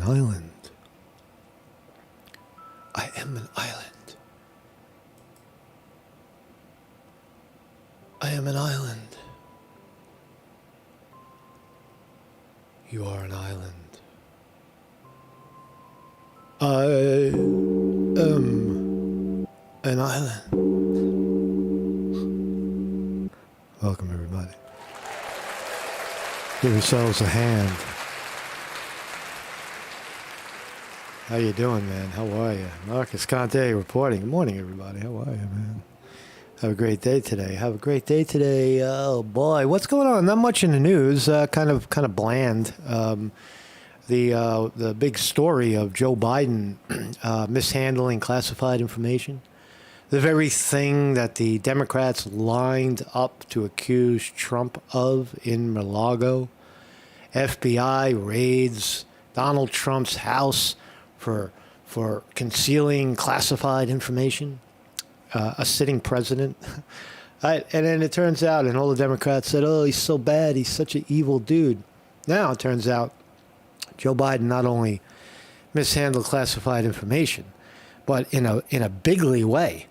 an island. I am an island. I am an island. You are an island. I am an island. Welcome, everybody. Give yourselves a hand. How you doing, man? How are you? Marcus Conte reporting. Good morning, everybody. How are you, man? Have a great day today. Have a great day today. Oh boy, what's going on? Not much in the news. Kind of bland. The big story of Joe Biden mishandling classified information. The very thing that the Democrats lined up to accuse Trump of in Mar-a-Lago. FBI raids Donald Trump's house for concealing classified information. A sitting president. And then it turns out, and all the Democrats said, oh, he's so bad. He's such an evil dude. Now it turns out Joe Biden not only mishandled classified information, but in a bigly way.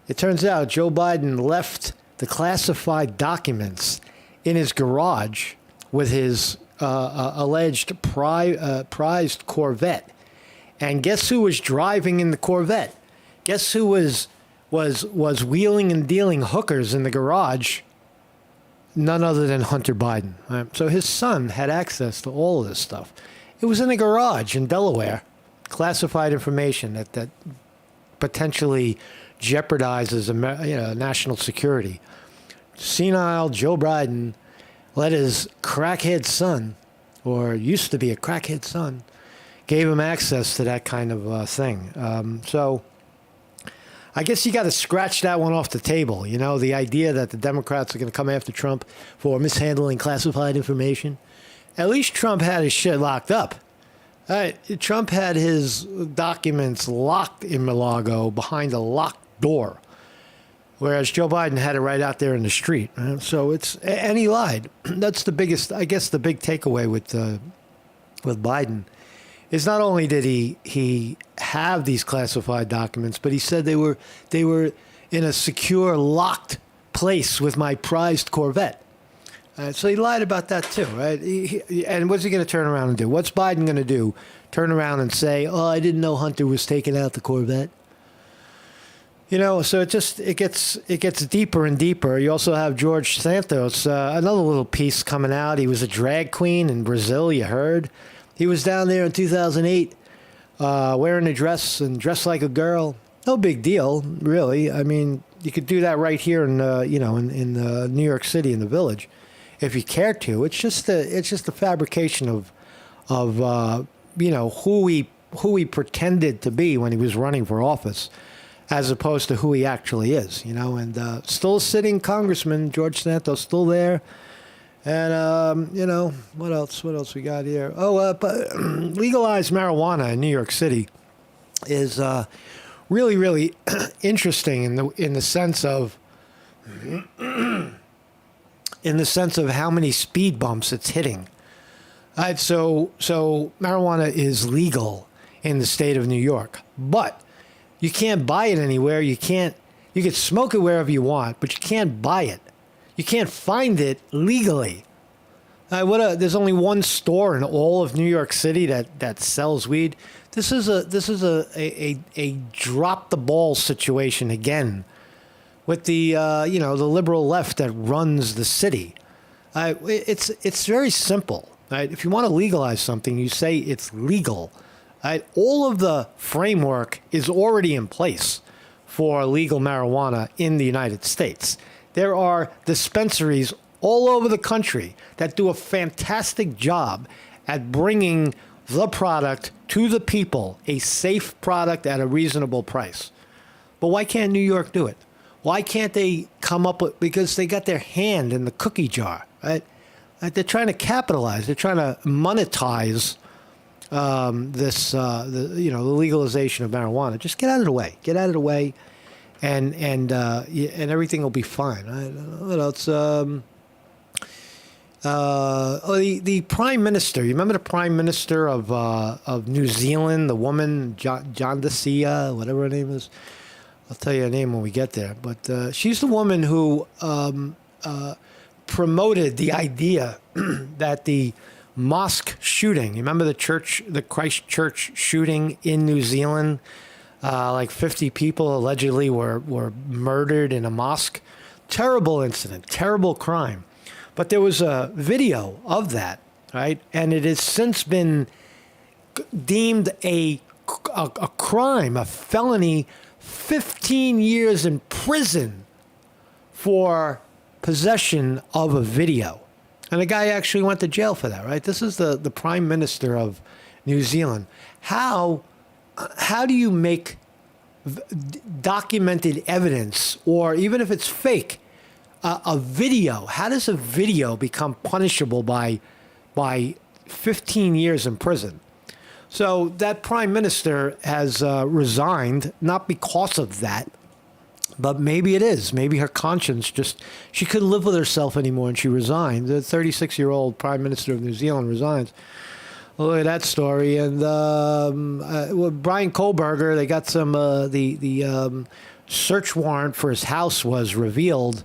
It turns out Joe Biden left the classified documents in his garage with his alleged prized Corvette. And guess who was driving in the Corvette? Guess who was wheeling and dealing hookers in the garage? None other than Hunter Biden. Right? So his son had access to all of this stuff. It was in a garage in Delaware, classified information that potentially jeopardizes national security. Senile Joe Biden let his crackhead son, or used to be a crackhead son, gave him access to that kind of thing. So I guess you got to scratch that one off the table. You know, the idea that the Democrats are going to come after Trump for mishandling classified information. At least Trump had his shit locked up. Trump had his documents locked in Mar-a-Lago behind a locked door, whereas Joe Biden had it right out there in the street. So and he lied. That's the biggest, I guess, the big takeaway with Biden is not only did he have these classified documents, but he said they were in a secure, locked place with my prized Corvette. So he lied about that too, right? And what's he going to turn around and do? What's Biden going to do? Turn around and say, "Oh, I didn't know Hunter was taking out the Corvette." You know, so it gets deeper and deeper. You also have George Santos, another little piece coming out. He was a drag queen in Brazil. You heard. He was down there in 2008 wearing a dress and dressed like a girl. No big deal, really. I mean, you could do that right here in New York City in the Village if you care to. It's just a fabrication of who he pretended to be when he was running for office, as opposed to who he actually is. And still a sitting congressman, George Santos, still there. And, what else we got here? Oh, but legalized marijuana in New York City is really, really interesting in the sense of how many speed bumps it's hitting. So marijuana is legal in the state of New York, but you can't buy it anywhere. You can smoke it wherever you want, but you can't buy it. You can't find it legally. There's only one store in all of New York City that sells weed. This is a drop the ball situation again with the liberal left that runs the city. It's very simple. Right? If you want to legalize something, you say it's legal. Right? All of the framework is already in place for legal marijuana in the United States. There are dispensaries all over the country that do a fantastic job at bringing the product to the people, a safe product at a reasonable price. But why can't New York do it? Why can't they come up with, because they got their hand in the cookie jar, right? They're trying to capitalize. They're trying to monetize the legalization of marijuana. Just get out of the way. Get out of the way. And everything will be fine. Right? What else? The prime minister. You remember the prime minister of New Zealand, the woman John Desia, whatever her name is. I'll tell you her name when we get there. But she's the woman who promoted the idea that the mosque shooting. You remember the Christchurch shooting in New Zealand? Like 50 people allegedly were murdered in a mosque. Terrible incident, terrible crime. But there was a video of that, right? And it has since been deemed a crime, a felony, 15 years in prison for possession of a video. And the guy actually went to jail for that, right? This is the prime minister of New Zealand. How do you make documented evidence, or even if it's fake, a video? How does a video become punishable by 15 years in prison? So that prime minister has resigned, not because of that, but maybe it is. Maybe her conscience she couldn't live with herself anymore and she resigned. The 36-year-old prime minister of New Zealand resigns. Look at that story. And Brian Kohlberger, they got some, the search warrant for his house was revealed.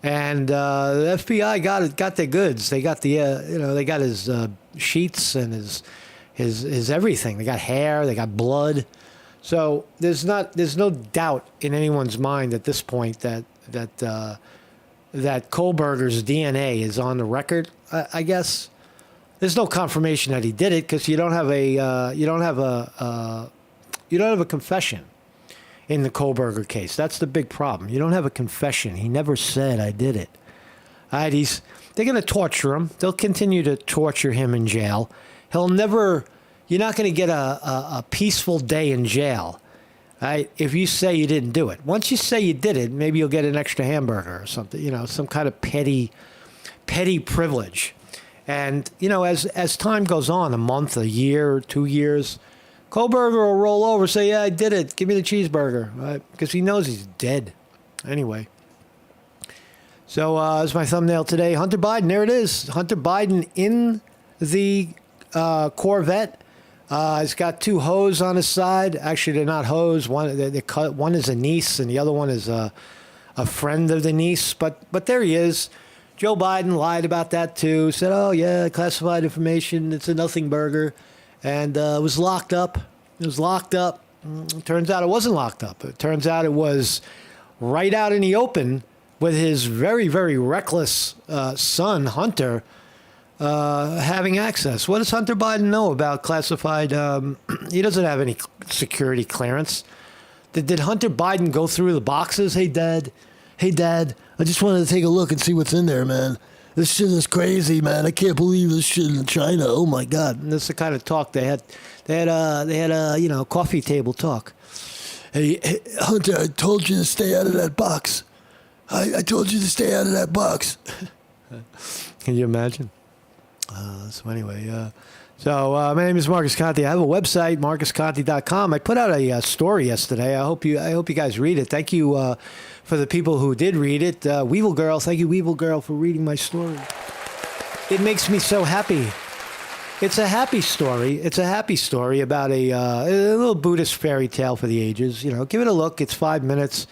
And the FBI got their goods. They got they got his sheets and his everything. They got hair. They got blood. So there's no doubt in anyone's mind at this point that Kohlberger's DNA is on the record. I guess there's no confirmation that he did it because you don't have a confession in the Kohlberger case. That's the big problem. You don't have a confession. He never said, I did it. All right, they're going to torture him. They'll continue to torture him in jail. You're not going to get a peaceful day in jail, right, if you say you didn't do it. Once you say you did it, maybe you'll get an extra hamburger or something, some kind of petty privilege. And, as time goes on, a month, a year, 2 years, Kohlberger will roll over and say, yeah, I did it. Give me the cheeseburger, right? Because he knows he's dead. Anyway. So that's my thumbnail today. Hunter Biden, there it is. Hunter Biden in the Corvette. He's got two hoes on his side. Actually, they're not hoes. One is a niece, and the other one is a friend of the niece. But there he is. Joe Biden lied about that too. Said, oh, yeah, classified information. It's a nothing burger. And it was locked up. Turns out it wasn't locked up. It turns out it was right out in the open with his very, very reckless son, Hunter, having access. What does Hunter Biden know about classified? He doesn't have any security clearance. Did Hunter Biden go through the boxes? Hey, Dad, I just wanted to take a look and see what's in there, man. This shit is crazy, man. I can't believe this shit in China. Oh my God! And this is the kind of talk they had. They had a coffee table talk. Hey, Hunter, I told you to stay out of that box. I told you to stay out of that box. Can you imagine? So anyway, my name is Marcus Conte. I have a website, marcusconte.com. I put out a story yesterday. I hope you guys read it. Thank you for the people who did read it. Weevil Girl, thank you, Weevil Girl, for reading my story. It makes me so happy. It's a happy story. It's a happy story about a little Buddhist fairy tale for the ages. Give it a look. It's 5 minutes.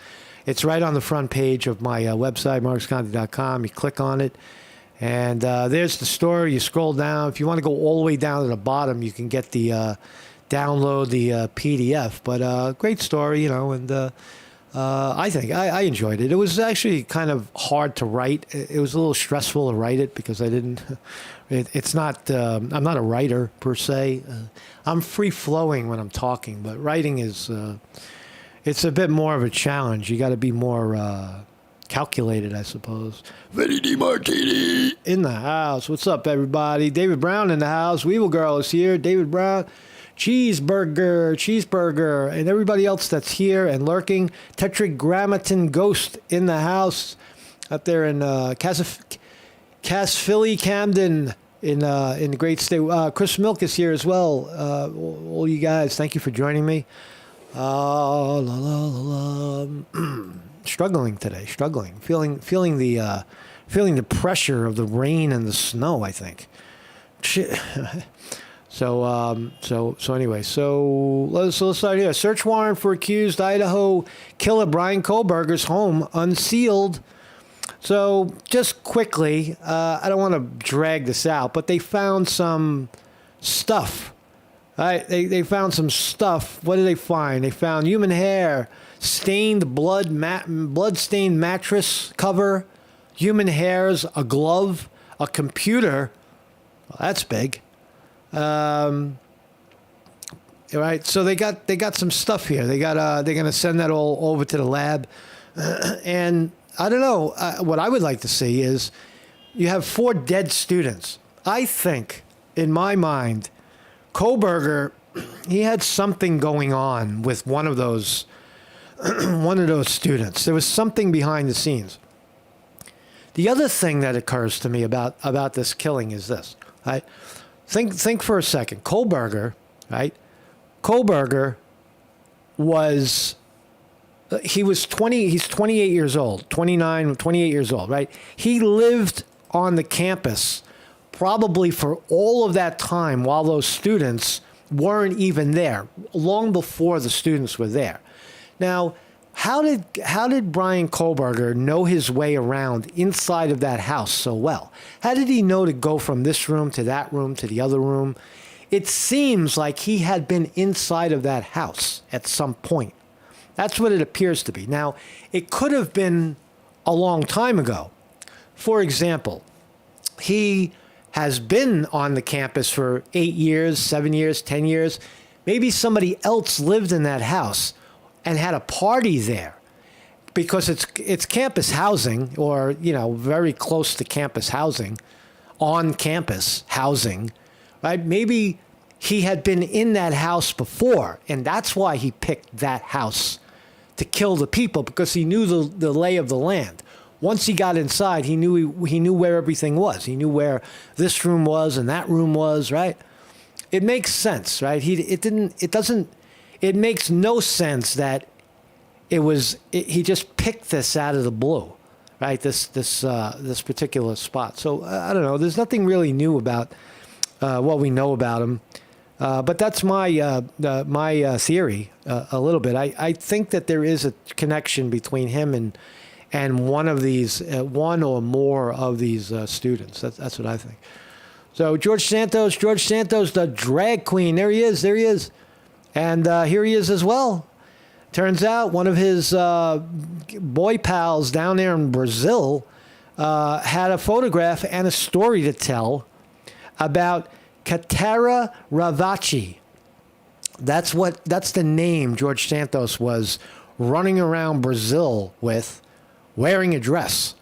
It's right on the front page of my website, marcusconte.com. You click on it. And there's the story. You scroll down. If you want to go all the way down to the bottom, you can get the download the PDF. But great story, and I think I enjoyed it. It was actually kind of hard to write. It was a little stressful to write it because I didn't. It's not. I'm not a writer per se. I'm free flowing when I'm talking, but writing is. It's a bit more of a challenge. You got to be more. Calculated, I suppose. Vinny DiMartini in the house. What's up, everybody? David Brown in the house. Weevil Girl is here. David Brown. Cheeseburger, and everybody else that's here and lurking. Tetragrammaton Ghost in the house. Up there in Philly, Camden, in the great state. Chris Milk is here as well. All you guys, thank you for joining me. Struggling today, feeling the feeling the pressure of the rain and the snow, I think. Shit. So anyway, let's start here. Search warrant for accused Idaho killer Brian Kohlberger's home unsealed. So just quickly, I don't want to drag this out, but they found some stuff. Right? They found some stuff. What did they find? They found human hair, stained blood-stained mattress cover, human hairs, a glove, a computer. Well, that's big. Right. So they got some stuff here. They're gonna send that all over to the lab, and I don't know. What I would like to see is you have 4 dead students. I think, in my mind, Kohlberger, he had something going on with one of those students. There was something behind the scenes. The other thing that occurs to me about this killing is this. Right? Think for a second. Kohlberger, right? Kohlberger was he's 28 years old, 28 years old, right? He lived on the campus probably for all of that time while those students weren't even there, long before the students were there. Now, how did Brian Kohlberger know his way around inside of that house so well? How did he know to go from this room to that room to the other room? It seems like he had been inside of that house at some point. That's what it appears to be. Now, it could have been a long time ago. For example, he has been on the campus for 8 years, 7 years, 10 years. Maybe somebody else lived in that house and had a party there because it's campus housing, or, very close to campus housing, on campus housing, right? Maybe he had been in that house before, and that's why he picked that house to kill the people, because he knew the lay of the land. Once he got inside, he knew where everything was. He knew where this room was and that room was, right? It makes sense, right? It makes no sense that he just picked this out of the blue, right? This particular spot. So I don't know. There's nothing really new about what we know about him, but that's my theory a little bit. I think that there is a connection between him and one of these, one or more of these students. That's what I think. So George Santos, the drag queen. There he is. And here he is as well. Turns out one of his boy pals down there in Brazil had a photograph and a story to tell about Katara Ravachi. That's the name George Santos was running around Brazil with, wearing a dress.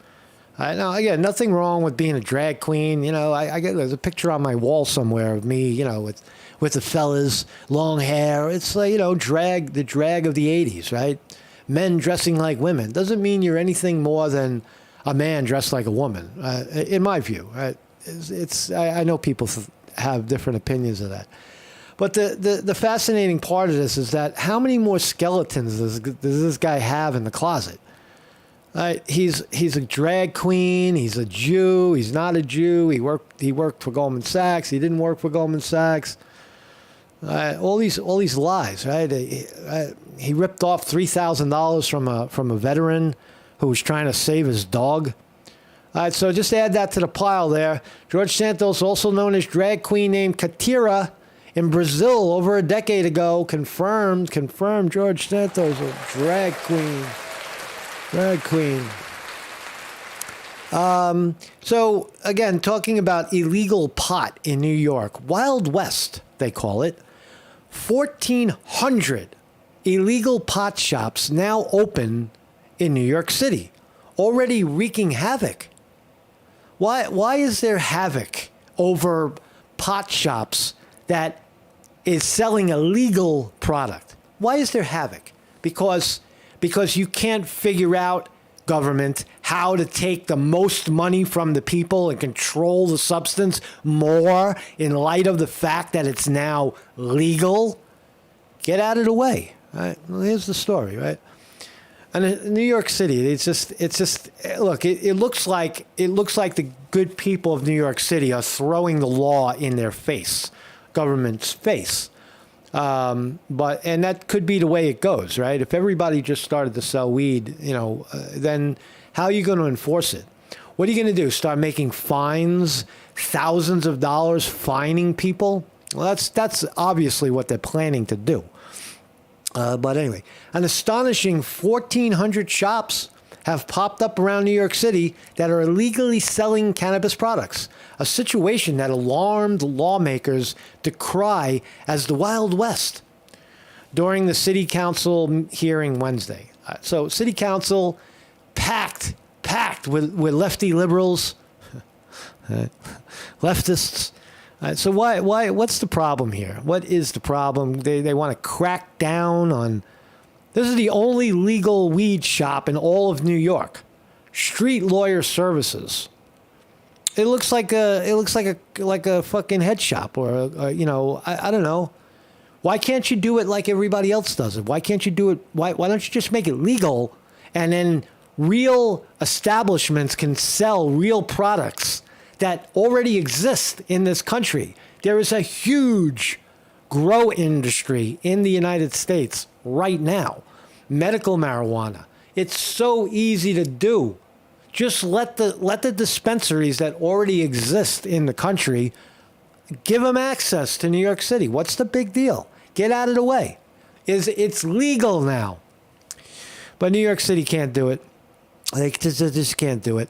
Now, again, nothing wrong with being a drag queen. There's a picture on my wall somewhere of me, with the fellas, long hair. It's like, the drag of the 80s, right? Men dressing like women. Doesn't mean you're anything more than a man dressed like a woman, in my view. Right? I know people have different opinions of that. But the fascinating part of this is that how many more skeletons does this guy have in the closet? He's a drag queen. He's a Jew. He's not a Jew. He worked for Goldman Sachs. He didn't work for Goldman Sachs. All these lies, right? He ripped off $3,000 from a veteran who was trying to save his dog. All right, so just add that to the pile there. George Santos, also known as drag queen named Katira in Brazil over a decade ago, confirmed George Santos, a drag queen. Drag queen. So, again, talking about illegal pot in New York. Wild West, they call it. 1,400 illegal pot shops now open in New York City, already wreaking havoc. Why is there havoc over pot shops that is selling a legal product? Why is there havoc? Because you can't figure out, government, how to take the most money from the people and control the substance more in light of the fact that it's now legal. Get out of the way. Right? Well, here's the story, right? And in New York City, it's just look. It looks like the good people of New York City are throwing the law in their face, government's face. But that could be the way it goes, right? If everybody just started to sell weed, then how are you going to enforce it? What are you going to do? Start making fines, thousands of dollars, fining people? Well, that's obviously what they're planning to do. But anyway, an astonishing 1,400 shops have popped up around New York City that are illegally selling cannabis products, a situation that alarmed lawmakers decry as the Wild West during the City Council hearing Wednesday. So City Council packed with lefty liberals, leftists. So what's the problem here? What is the problem? They want to crack down on. This is the only legal weed shop in all of New York. Street Lawyer Services. It looks like a fucking head shop or I don't know. Why can't you do it like everybody else does it? Why can't you do it? Why don't you just make it legal, and then real establishments can sell real products that already exist in this country? There is a huge grow industry in the United States right now. Medical marijuana. It's so easy to do. Just let the dispensaries that already exist in the country, give them access to New York City. What's the big deal? Get out of the way. It's legal now. But New York City can't do it. They just can't do it.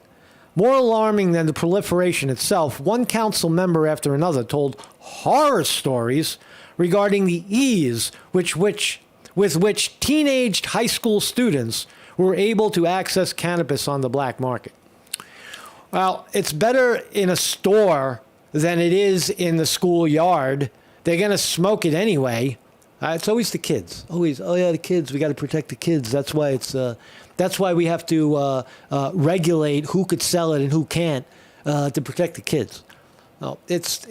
More alarming than the proliferation itself, one council member after another told horror stories regarding the ease with which teenaged high school students were able to access cannabis on the black market. Well, it's better in a store than it is in the schoolyard. They're going to smoke it anyway. It's always the kids. Always, oh yeah, the kids. We got to protect the kids. That's why that's why we have to regulate who could sell it and who can't to protect the kids. No, it's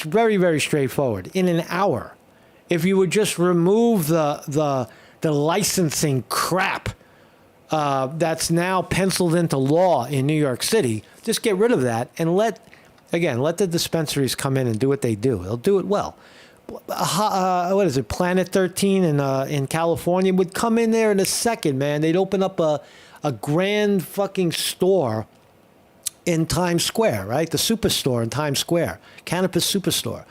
very, very straightforward. In an hour, if you would just remove the licensing crap that's now penciled into law in New York City, just get rid of that and let the dispensaries come in and do what they do. They'll do it well. What is it? Planet 13 in California would come in there in a second, man. They'd open up a grand fucking store in Times Square, right? The superstore in Times Square, Cannabis Superstore.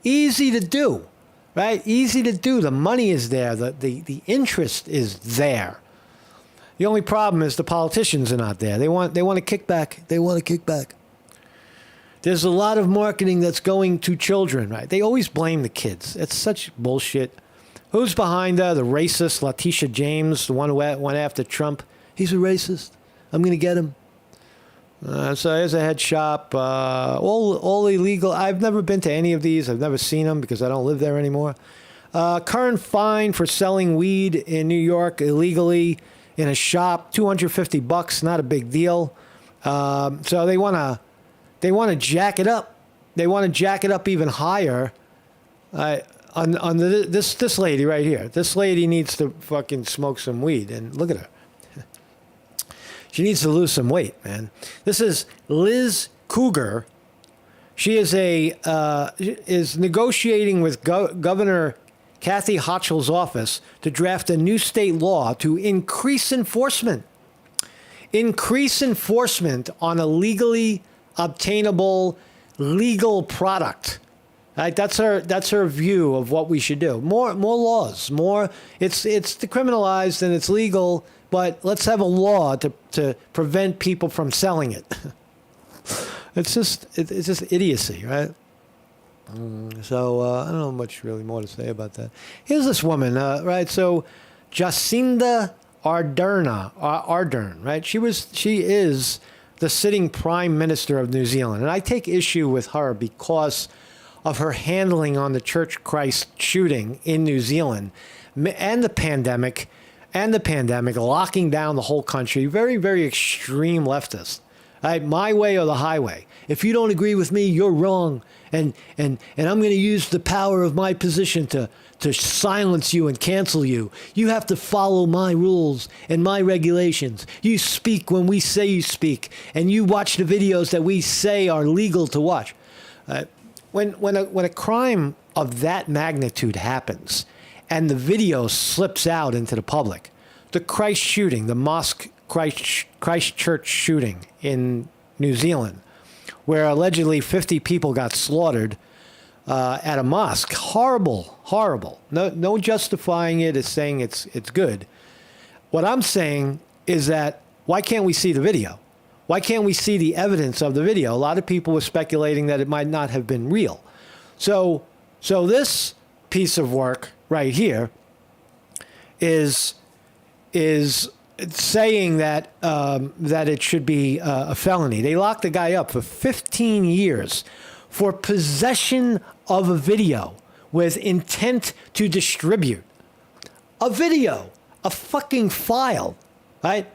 Easy to do, right? Easy to do. The money is there. The interest is there. The only problem is the politicians are not there. They want a kickback. They want a kickback. There's a lot of marketing that's going to children, right? They always blame the kids. It's such bullshit. Who's behind the racist Letitia James, the one who went after Trump? He's a racist. I'm going to get him. So there's a head shop. All illegal. I've never been to any of these. I've never seen them because I don't live there anymore. Current fine for selling weed in New York illegally in a shop, $250. Not a big deal. So they want to jack it up. They want to jack it up even higher. On this lady right here. This lady needs to fucking smoke some weed. And look at her. She needs to lose some weight, man. This is Liz Cougar. She is is negotiating with Governor Kathy Hochul's office to draft a new state law to increase enforcement. Increase enforcement on a legally obtainable legal product. Right? That's her view of what we should do. More laws. More. It's decriminalized and it's legal, but let's have a law to prevent people from selling it. It's just idiocy, right? So I don't know much really more to say about that. Here's this woman, right? So Jacinda Ardern, right? She is the sitting prime minister of New Zealand, and I take issue with her because of her handling on the Church Christ shooting in New Zealand and the pandemic, locking down the whole country. Very, very extreme leftist. Right? My way or the highway. If you don't agree with me, you're wrong. And I'm going to use the power of my position to to silence you and cancel you. You have to follow my rules and my regulations. You speak when we say you speak, and you watch the videos that we say are legal to watch. When a crime of that magnitude happens, and the video slips out into the public, the Christ shooting, the mosque Christchurch shooting in New Zealand, where allegedly 50 people got slaughtered at a mosque. Horrible, horrible. No justifying it as saying it's good. What I'm saying is that why can't we see the video? Why can't we see the evidence of the video? A lot of people were speculating that it might not have been real. So this piece of work right here is saying that that it should be a felony. They locked the guy up for 15 years for possession of a video with intent to distribute. A video, a fucking file, right?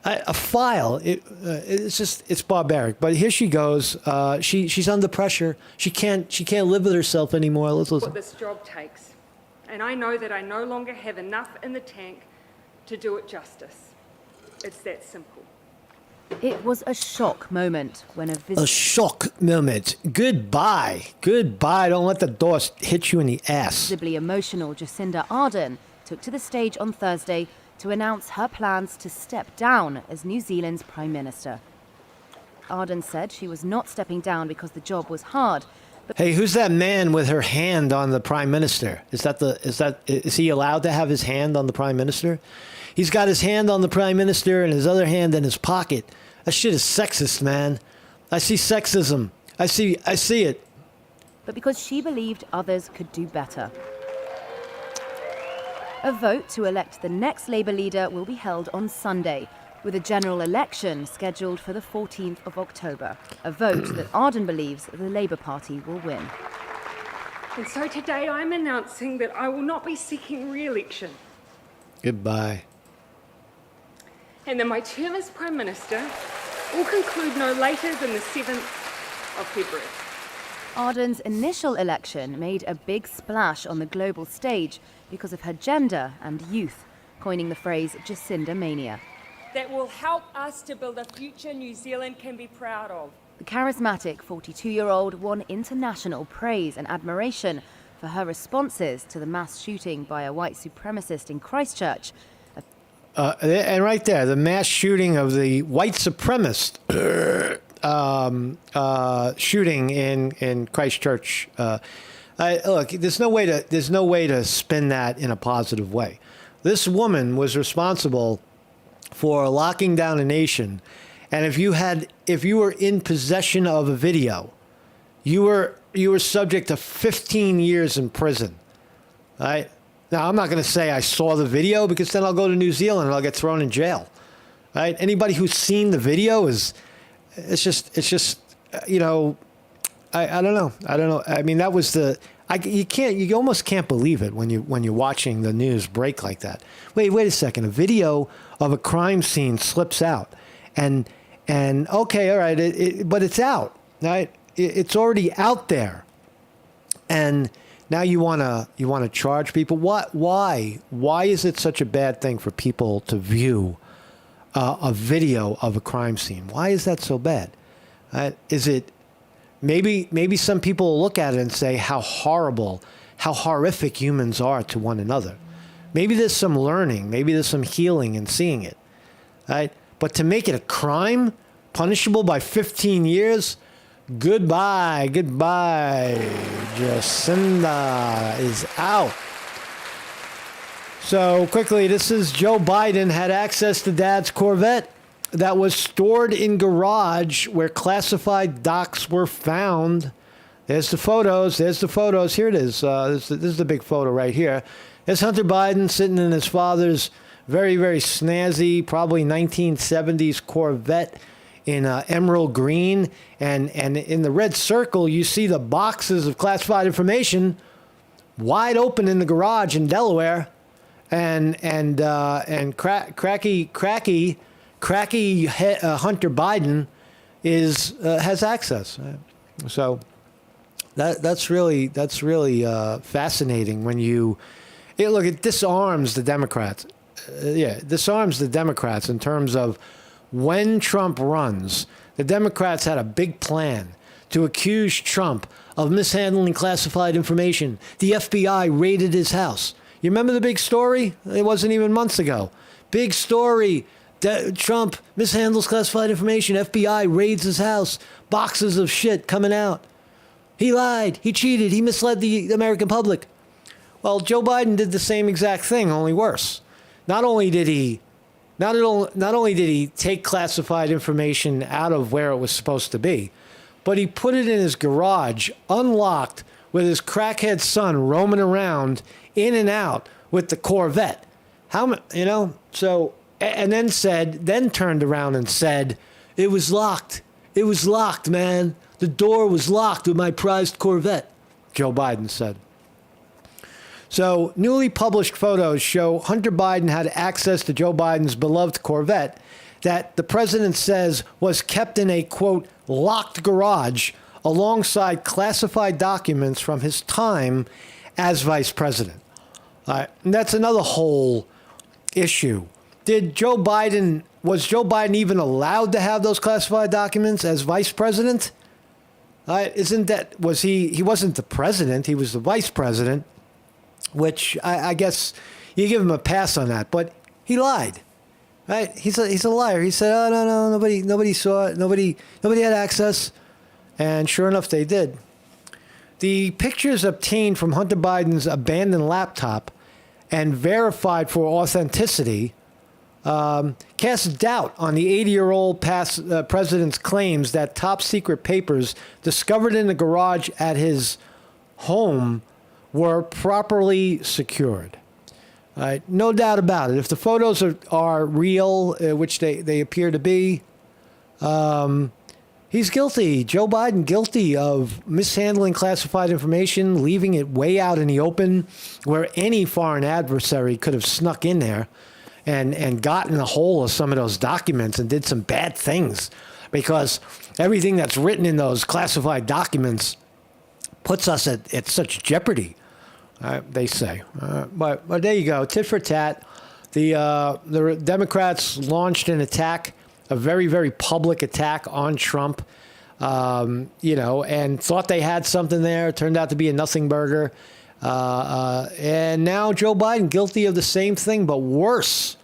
A file. It's barbaric. But here she goes. She's under pressure. She can't live with herself anymore. Let's listen. What this job takes, and I know that I no longer have enough in the tank to do it justice. It's that simple. It was a shock moment when a shock moment. Goodbye. Don't let the door hit you in the ass. Visibly emotional Jacinda Ardern took to the stage on Thursday to announce her plans to step down as New Zealand's Prime Minister. Ardern said she was not stepping down because the job was hard. Hey, who's that man with her hand on the Prime Minister? Is he allowed to have his hand on the Prime Minister? He's got his hand on the Prime Minister and his other hand in his pocket. That shit is sexist, man. I see sexism. I see it. But because she believed others could do better. A vote to elect the next Labour leader will be held on Sunday, with a general election scheduled for the 14th of October. A vote that Ardern believes the Labour Party will win. And so today I'm announcing that I will not be seeking re-election. Goodbye. And that my term as Prime Minister will conclude no later than the 7th of February. Ardern's initial election made a big splash on the global stage because of her gender and youth, coining the phrase Jacinda Mania. That will help us to build a future New Zealand can be proud of. The charismatic 42-year-old won international praise and admiration for her responses to the mass shooting by a white supremacist in Christchurch. And right there, the mass shooting of the white supremacist shooting in Christchurch. Look, there's no way to spin that in a positive way. This woman was responsible for locking down a nation, and if you were in possession of a video, you were subject to 15 years in prison. Right? Now, I'm not going to say I saw the video because then I'll go to New Zealand and I'll get thrown in jail. Right? Anybody who's seen the video it's just you know, I don't know. I mean, that was you almost can't believe it when you're watching the news break like that. Wait a second. A video of a crime scene slips out, and okay, all right, but it's out, right? It's already out there, and now you wanna charge people. Why is it such a bad thing for people to view a video of a crime scene? Why is that so bad? Is it maybe some people will look at it and say how horrible, how horrific humans are to one another. Maybe there's some learning, maybe there's some healing in seeing it, right? But to make it a crime, punishable by 15 years, goodbye. Jacinda is out. So quickly, this is Joe Biden had access to Dad's Corvette that was stored in garage where classified docs were found. There's the photos. Here it is. This is the big photo right here. There's Hunter Biden sitting in his father's very, very snazzy, probably 1970s Corvette in emerald green. And in the red circle, you see the boxes of classified information wide open in the garage in Delaware. And cracky Hunter Biden has access. So That's really fascinating when you look. It disarms the Democrats. It disarms the Democrats in terms of when Trump runs. The Democrats had a big plan to accuse Trump of mishandling classified information. The FBI raided his house. You remember the big story? It wasn't even months ago. Big story. Trump mishandles classified information. FBI raids his house. Boxes of shit coming out. He lied. He cheated. He misled the American public. Well, Joe Biden did the same exact thing, only worse. Not only did he take classified information out of where it was supposed to be, but he put it in his garage, unlocked, with his crackhead son roaming around in and out with the Corvette. So, and then turned around and said, it was locked. It was locked, man. The door was locked with my prized Corvette, Joe Biden said. So, newly published photos show Hunter Biden had access to Joe Biden's beloved Corvette that the president says was kept in a, quote, locked garage alongside classified documents from his time as vice president. And that's another whole issue. Was Joe Biden even allowed to have those classified documents as vice president? He wasn't the president, he was the vice president. Which I guess you give him a pass on that, but he lied, right? He's a liar. He said, "Oh no, nobody saw it. Nobody had access," and sure enough, they did. The pictures obtained from Hunter Biden's abandoned laptop and verified for authenticity cast doubt on the 80-year-old president's claims that top secret papers discovered in the garage at his home were properly secured. No doubt about it. If the photos are real, which they appear to be, he's guilty. Joe Biden guilty of mishandling classified information, leaving it way out in the open where any foreign adversary could have snuck in there and gotten a hold of some of those documents and did some bad things, because everything that's written in those classified documents puts us at such jeopardy, they say. But there you go, tit for tat. The Democrats launched an attack, a very, very public attack on Trump, and thought they had something there. It turned out to be a nothing burger. And now Joe Biden guilty of the same thing, but worse.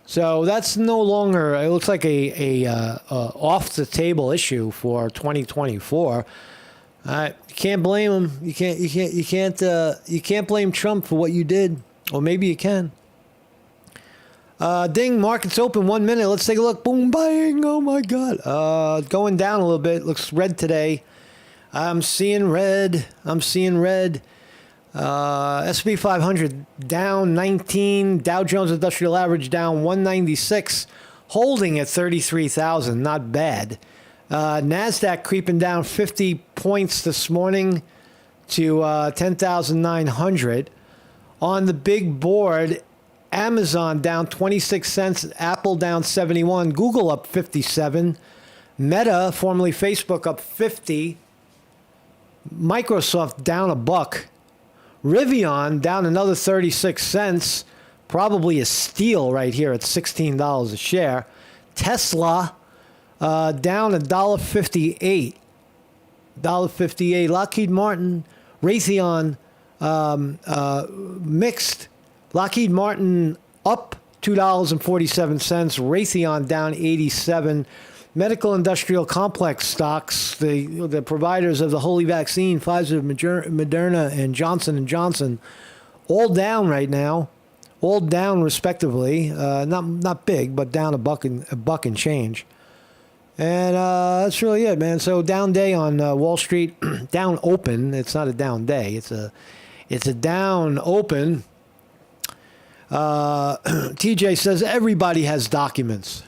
So that's no longer, it looks like a off the table issue for 2024. You can't blame him. You can't blame Trump for what you did, or maybe you can. Ding, markets open 1 minute. Let's take a look. Boom, bang. Oh my God. Going down a little bit. Looks red today. I'm seeing red. S&P 500 down 19. Dow Jones Industrial Average down 196, holding at 33,000. Not bad. NASDAQ creeping down 50 points this morning to 10,900. On the big board, Amazon down 26 cents, Apple down 71, Google up 57, Meta, formerly Facebook, up 50, Microsoft down $1, Rivian down another 36 cents, probably a steal right here at $16 a share, Tesla down $1.58, $1.58, Lockheed Martin, Raytheon mixed. Lockheed Martin up $2.47, Raytheon down 87. Medical industrial complex stocks, the providers of the holy vaccine, Pfizer, Moderna, and Johnson & Johnson, all down right now, all down respectively. Not big, but down a buck and change. And that's really it, man. So down day on Wall Street, down open. It's not a down day. It's a down open. TJ says everybody has documents.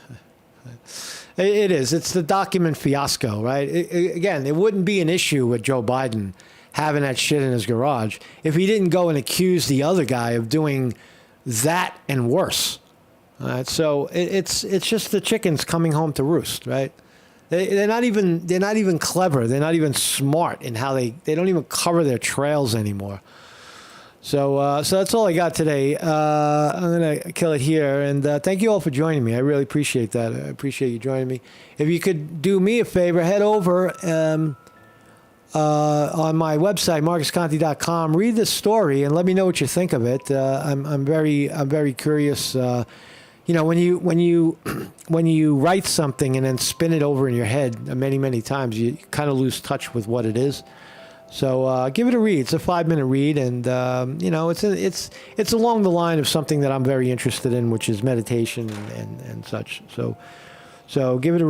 It is. It's the document fiasco, right? Again, it wouldn't be an issue with Joe Biden having that shit in his garage if he didn't go and accuse the other guy of doing that and worse. So it's just the chickens coming home to roost, right? They're not even clever. They're not even smart in how they don't even cover their trails anymore. So that's all I got today. I'm going to kill it here. And thank you all for joining me. I really appreciate that. I appreciate you joining me. If you could do me a favor, head over on my website, marcusconti.com, read the story and let me know what you think of it. I'm very curious. When you write something and then spin it over in your head many times, you kind of lose touch with what it is. So give it a read. It's a 5-minute read, and it's along the line of something that I'm very interested in, which is meditation and such. So give it a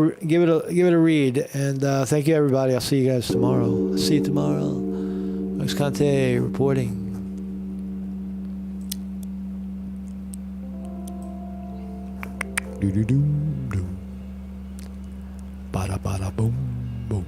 read, and thank you everybody. I'll see you guys tomorrow. See you tomorrow. Max Conte reporting. Do. Bada bada boom boom.